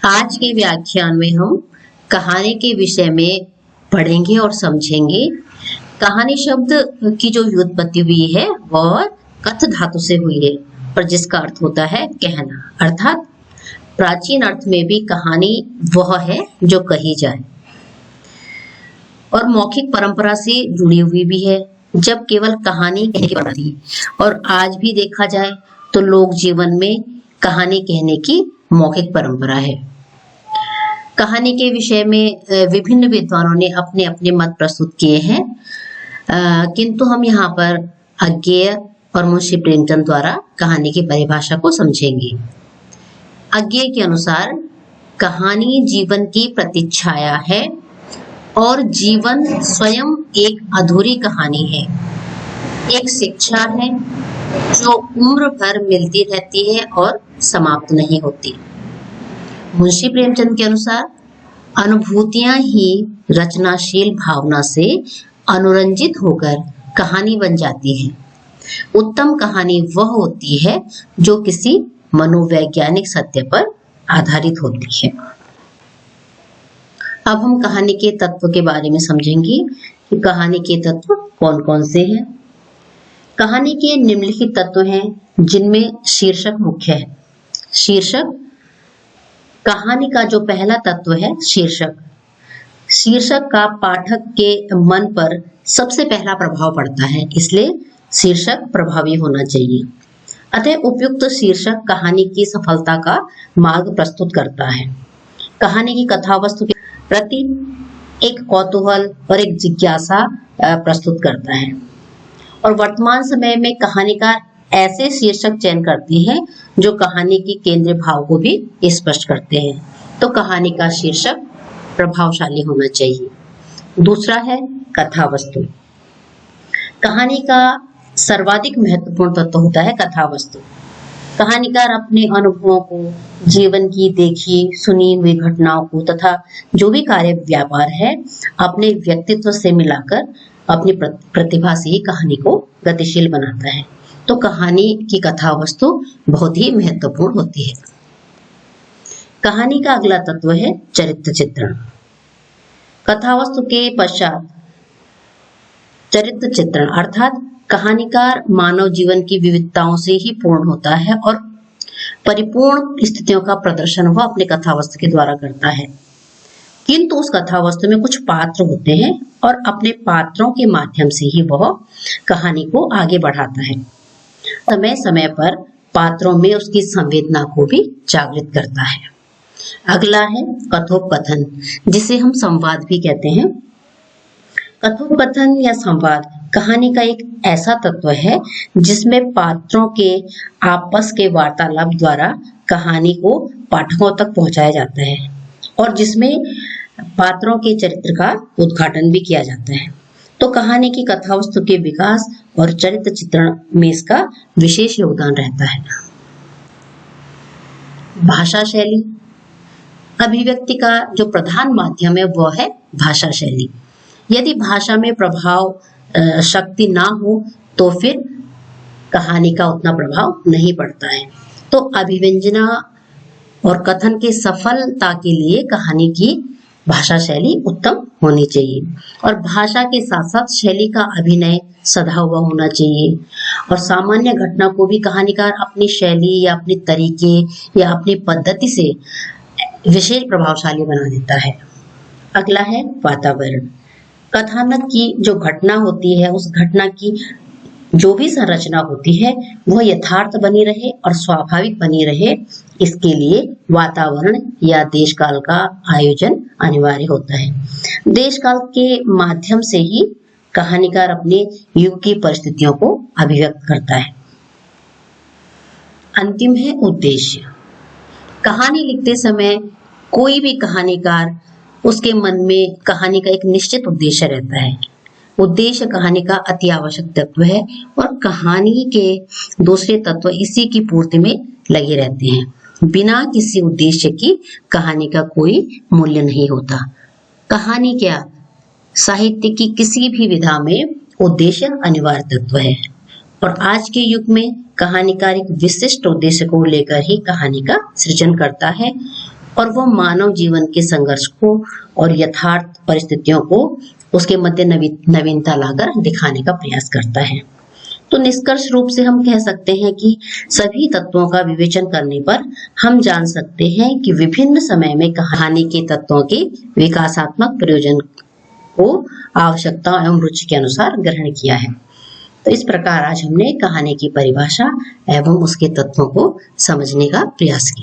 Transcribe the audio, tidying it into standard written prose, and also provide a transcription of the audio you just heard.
आज के व्याख्यान में हम कहानी के विषय में पढ़ेंगे और समझेंगे। कहानी शब्द की जो व्युत्पत्ति हुई है वह कथ धातु से हुई है और जिसका अर्थ होता है कहना, अर्थात प्राचीन अर्थ में भी कहानी वह है जो कही जाए और मौखिक परंपरा से जुड़ी हुई भी है, जब केवल कहानी कहने की परंपरा थी। और आज भी देखा जाए तो लोक जीवन में कहानी कहने की मौखिक परंपरा है। कहानी के विषय में विभिन्न विद्वानों ने अपने अपने मत प्रस्तुत किए हैं, किंतु हम यहाँ पर अज्ञेय और मुंशी प्रेमचंद द्वारा कहानी की परिभाषा को समझेंगे। अज्ञेय के अनुसार कहानी जीवन की प्रतिच्छाया है और जीवन स्वयं एक अधूरी कहानी है, एक शिक्षा है जो उम्र भर मिलती रहती है और समाप्त नहीं होती। मुंशी प्रेमचंद के अनुसार अनुभूतियां ही रचनाशील भावना से अनुरंजित होकर कहानी बन जाती है। उत्तम कहानी वह होती है जो किसी मनोवैज्ञानिक सत्य पर आधारित होती है। अब हम कहानी के तत्व के बारे में समझेंगे कि कहानी के तत्व कौन कौन से हैं। कहानी के निम्नलिखित तत्व हैं जिनमें शीर्षक मुख्य है। शीर्षक कहानी का जो पहला तत्व है शीर्षक। शीर्षक का पाठक के मन पर सबसे पहला प्रभाव पड़ता है, इसलिए शीर्षक प्रभावी होना चाहिए। अतः उपयुक्त शीर्षक कहानी की सफलता का मार्ग प्रस्तुत करता है। कहानी की कथा वस्तु के प्रति एक कौतूहल और एक जिज्ञासा प्रस्तुत करता है। और वर्तमान समय में कहानीकार ऐसे शीर्षक चयन करते हैं जो कहानी की केंद्रीय भाव को भी स्पष्ट करते हैं। तो कहानी का शीर्षक प्रभावशाली होना चाहिए। दूसरा है कथा वस्तु। कहानी का सर्वाधिक महत्वपूर्ण तत्व होता है कथा वस्तु। कहानीकार अपने अनुभवों को, जीवन की देखी सुनी हुई घटनाओं को तथा जो भी कार्य व्यापार है अपने व्यक्तित्व से मिलाकर अपनी प्रतिभा से ही कहानी को गतिशील बनाता है। तो कहानी की कथा वस्तु बहुत ही महत्वपूर्ण होती है। कहानी का अगला तत्व है चरित्र चित्रण। कथा वस्तु के पश्चात चरित्र चित्रण अर्थात कहानीकार मानव जीवन की विविधताओं से ही पूर्ण होता है और परिपूर्ण स्थितियों का प्रदर्शन वह अपने कथा वस्तु के द्वारा करता है। किंतु उस कथा वस्तु में कुछ पात्र होते हैं और अपने पात्रों के माध्यम से ही वह कहानी को आगे बढ़ाता है। समय समय पर पात्रों में उसकी संवेदना को भी जागृत करता है। अगला है कथोपकथन, जिसे हम संवाद भी कहते हैं। कथोपकथन या संवाद कहानी का एक ऐसा तत्व है जिसमें पात्रों के आपस के वार्तालाप द्वारा कहानी को पाठकों तक पहुंचाया जाता है और जिसमें पात्रों के चरित्र का उद्घाटन भी किया जाता है। तो कहानी की कथा वस्तु के विकास और चरित्र चित्रण में इसका विशेष योगदान रहता है। भाषा शैली। अभिव्यक्ति का जो प्रधान माध्यम है वह है भाषा शैली। यदि भाषा में प्रभाव शक्ति ना हो तो फिर कहानी का उतना प्रभाव नहीं पड़ता है। तो अभिव्यंजना और कथन के सफलता के लिए कहानी की भाषा शैली उत्तम होनी चाहिए और भाषा के साथ साथ शैली का अभिनय सधा हुआ होना चाहिए। और सामान्य घटना को भी कहानीकार अपनी शैली या अपने तरीके या अपनी पद्धति से विशेष प्रभावशाली बना देता है। अगला है वातावरण। कथानक की जो घटना होती है उस घटना की जो भी संरचना होती है वह यथार्थ बनी रहे और स्वाभाविक बनी रहे, इसके लिए वातावरण या देश काल का आयोजन अनिवार्य होता है। देश काल के माध्यम से ही कहानीकार अपने युग की परिस्थितियों को अभिव्यक्त करता है। अंतिम है उद्देश्य। कहानी लिखते समय कोई भी कहानीकार उसके मन में कहानी का एक निश्चित उद्देश्य रहता है। उद्देश्य कहानी का अति आवश्यक तत्व है और कहानी के दूसरे तत्व इसी की पूर्ति में लगे रहते हैं। बिना किसी उद्देश्य की कहानी का कोई मूल्य नहीं होता। कहानी क्या, साहित्य की किसी भी विधा में उद्देश्य अनिवार्य तत्व है और आज के युग में कहानीकार एक विशिष्ट उद्देश्य को लेकर ही कहानी का सृजन करता है और वह मानव जीवन के संघर्ष को और यथार्थ परिस्थितियों को उसके मध्य नवीनता लाकर दिखाने का प्रयास करता है। तो निष्कर्ष रूप से हम कह सकते हैं कि सभी तत्वों का विवेचन करने पर हम जान सकते हैं कि विभिन्न समय में कहानी के तत्वों के विकासात्मक प्रयोजन को आवश्यकता एवं रुचि के अनुसार ग्रहण किया है। तो इस प्रकार आज हमने कहानी की परिभाषा एवं उसके तत्वों को समझने का प्रयास किया।